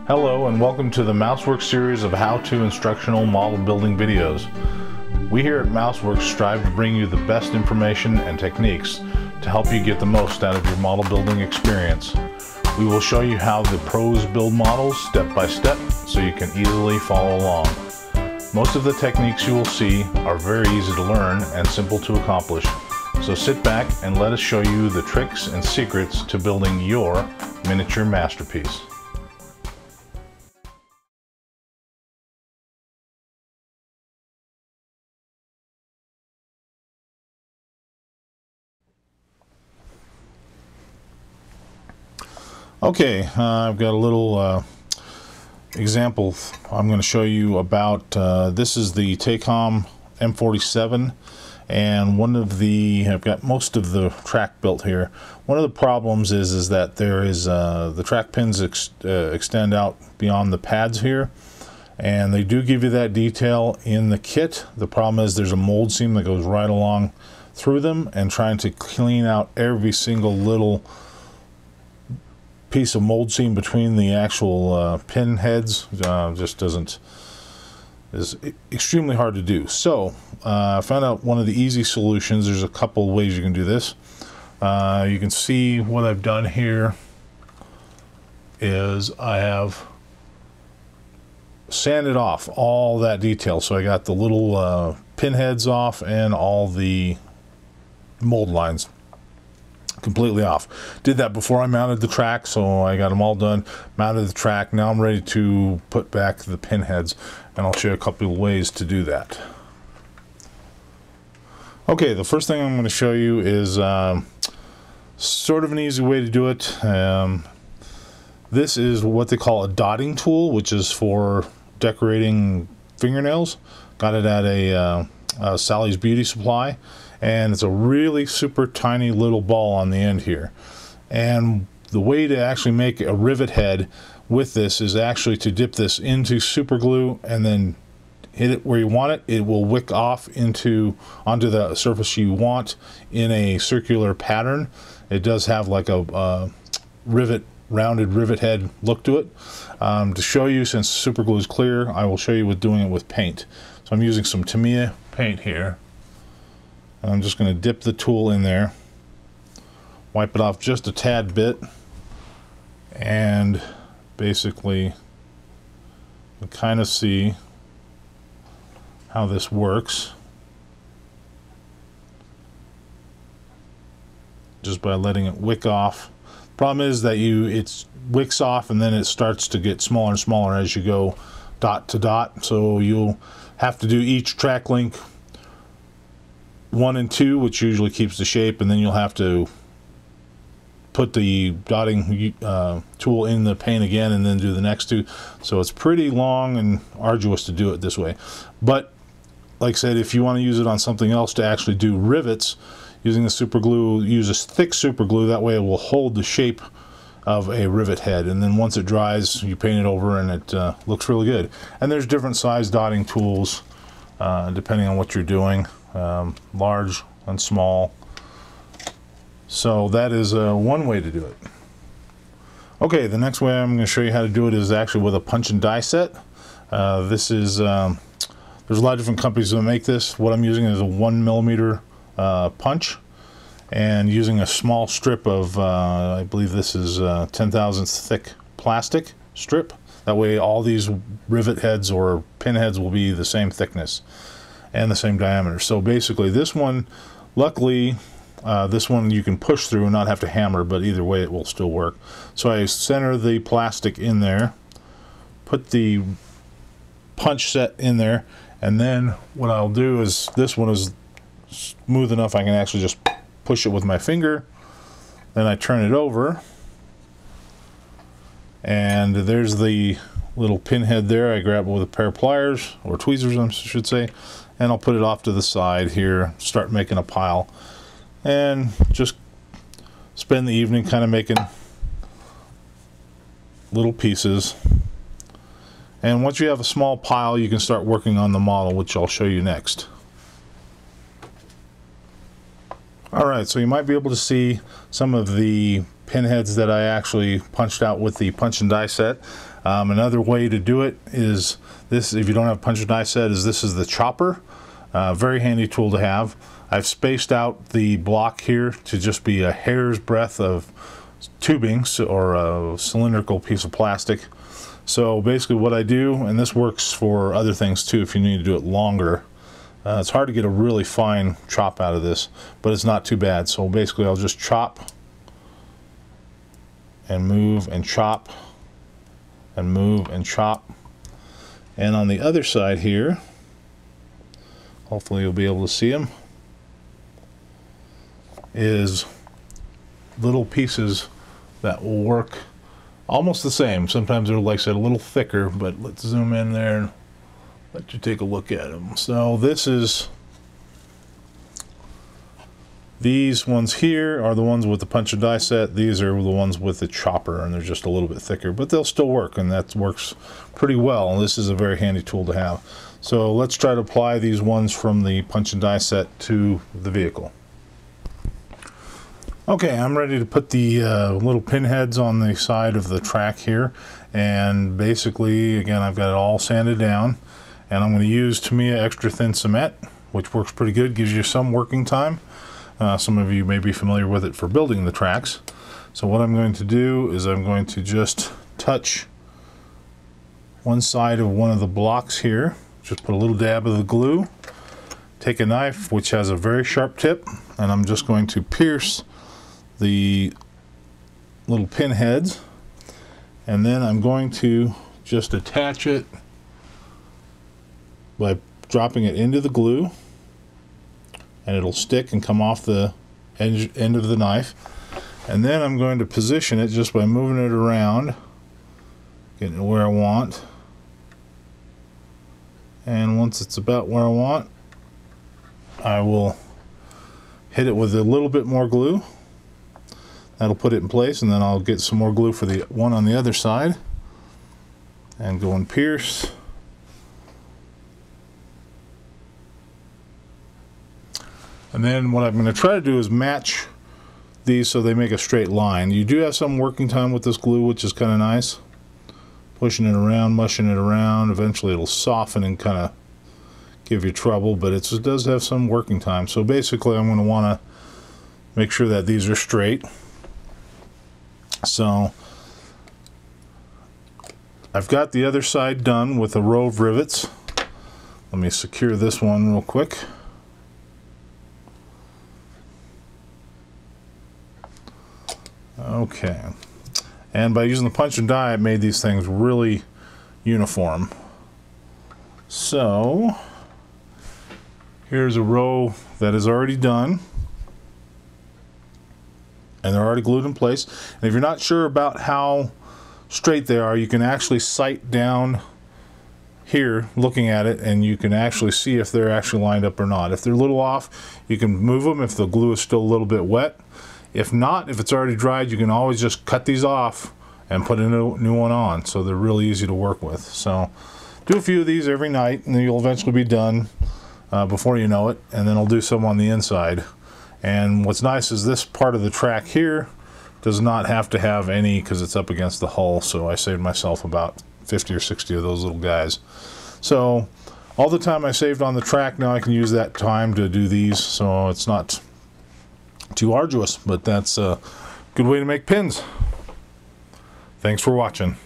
Hello and welcome to the Mouseworks series of how-to instructional model building videos. We here at Mouseworks strive to bring you the best information and techniques to help you get the most out of your model building experience. We will show you how the pros build models step by step so you can easily follow along. Most of the techniques you will see are very easy to learn and simple to accomplish. So sit back and let us show you the tricks and secrets to building your miniature masterpiece. Okay, I've got a little example I'm going to show you about. This is the Takom M-47, and I've got most of the track built here. One of the problems is that there is the track pins extend out beyond the pads here, and they do give you that detail in the kit. The problem is there's a mold seam that goes right along through them, and trying to clean out every single little piece of mold seam between the actual pin heads is extremely hard to do. So I found out one of the easy solutions. There's a couple of ways you can do this. You can see what I've done here is I have sanded off all that detail. So I got the little pin heads off and all the mold lines completely off. Did that before I mounted the track, so I got them all done, mounted the track. Now I'm ready to put back the pin heads, and I'll show you a couple of ways to do that. Okay, the first thing I'm going to show you is sort of an easy way to do it. This is what they call a dotting tool, which is for decorating fingernails. Got it at a Sally's Beauty Supply. And it's a really super tiny little ball on the end here. And the way to actually make a rivet head with this is actually to dip this into super glue and then hit it where you want it. It will wick off onto the surface you want in a circular pattern. It does have like a rounded rivet head look to it. To show you, since super glue is clear, I will show you with doing it with paint. So I'm using some Tamiya paint here. I'm just going to dip the tool in there, wipe it off just a tad bit, and basically you can kind of see how this works just by letting it wick off. Problem is that it wicks off and then it starts to get smaller and smaller as you go dot to dot, so you'll have to do each track link 1 and 2, which usually keeps the shape, and then you'll have to put the dotting tool in the paint again and then do the next two. So it's pretty long and arduous to do it this way. But like I said, if you want to use it on something else to actually do rivets using the super glue, use a thick super glue. That way it will hold the shape of a rivet head, and then once it dries you paint it over and it looks really good. And there's different size dotting tools depending on what you're doing. Large and small. So that is one way to do it. Okay, the next way I'm going to show you how to do it is actually with a punch and die set. There's a lot of different companies that make this. What I'm using is a 1mm punch, and using a small strip of I believe this is 10,000ths thick plastic strip. That way all these rivet heads or pin heads will be the same thickness and the same diameter. So basically this one, luckily this one you can push through and not have to hammer, but either way it will still work. So I center the plastic in there, put the punch set in there, and then what I'll do is, this one is smooth enough I can actually just push it with my finger. Then I turn it over, and there's the little pin head there. I grab it with a pair of pliers, or tweezers I should say, and I'll put it off to the side here, start making a pile, and just spend the evening kind of making little pieces. And once you have a small pile, you can start working on the model, which I'll show you next. Alright, so you might be able to see some of the pinheads that I actually punched out with the punch and die set. Another way to do it is this, if you don't have a punch and die set, is this is the chopper. Very handy tool to have. I've spaced out the block here to just be a hair's breadth of tubing or a cylindrical piece of plastic. So basically what I do, and this works for other things too if you need to do it longer, it's hard to get a really fine chop out of this, but it's not too bad. So basically I'll just chop and move and chop and move and chop. And on the other side here, hopefully you'll be able to see them, is little pieces that will work almost the same. Sometimes they're, like I said, a little thicker, but let's zoom in there and let you take a look at them. So this is, these ones here are the ones with the punch and die set. These are the ones with the chopper, and they're just a little bit thicker, but they'll still work, and that works pretty well. This is a very handy tool to have. So let's try to apply these ones from the punch and die set to the vehicle. Okay, I'm ready to put the little pinheads on the side of the track here, and basically, again, I've got it all sanded down, and I'm going to use Tamiya extra thin cement, which works pretty good, gives you some working time. Some of you may be familiar with it for building the tracks. So what I'm going to do is I'm going to just touch one side of one of the blocks here, just put a little dab of the glue, take a knife which has a very sharp tip, and I'm just going to pierce the little pin heads, and then I'm going to just attach it by dropping it into the glue, and it'll stick and come off the end of the knife. And then I'm going to position it just by moving it around, getting it where I want, and once it's about where I want, I will hit it with a little bit more glue. That'll put it in place, and then I'll get some more glue for the one on the other side and go and pierce. And then what I'm going to try to do is match these so they make a straight line. You do have some working time with this glue, which is kind of nice. Pushing it around, mushing it around, eventually it'll soften and kind of give you trouble, but it does have some working time. So basically I'm going to want to make sure that these are straight. So I've got the other side done with a row of rivets. Let me secure this one real quick. Okay, and by using the punch and die, I made these things really uniform. So here's a row that is already done, and they're already glued in place. And if you're not sure about how straight they are, you can actually sight down here looking at it, and you can actually see if they're actually lined up or not. If they're a little off, you can move them if the glue is still a little bit wet. If not, if it's already dried, you can always just cut these off and put a new one on. So they're really easy to work with. So do a few of these every night, and then you'll eventually be done before you know it. And then I'll do some on the inside. And what's nice is this part of the track here does not have to have any, because it's up against the hull. So I saved myself about 50 or 60 of those little guys. So all the time I saved on the track, now I can use that time to do these. So it's not too arduous, but that's a good way to make pins. Thanks for watching.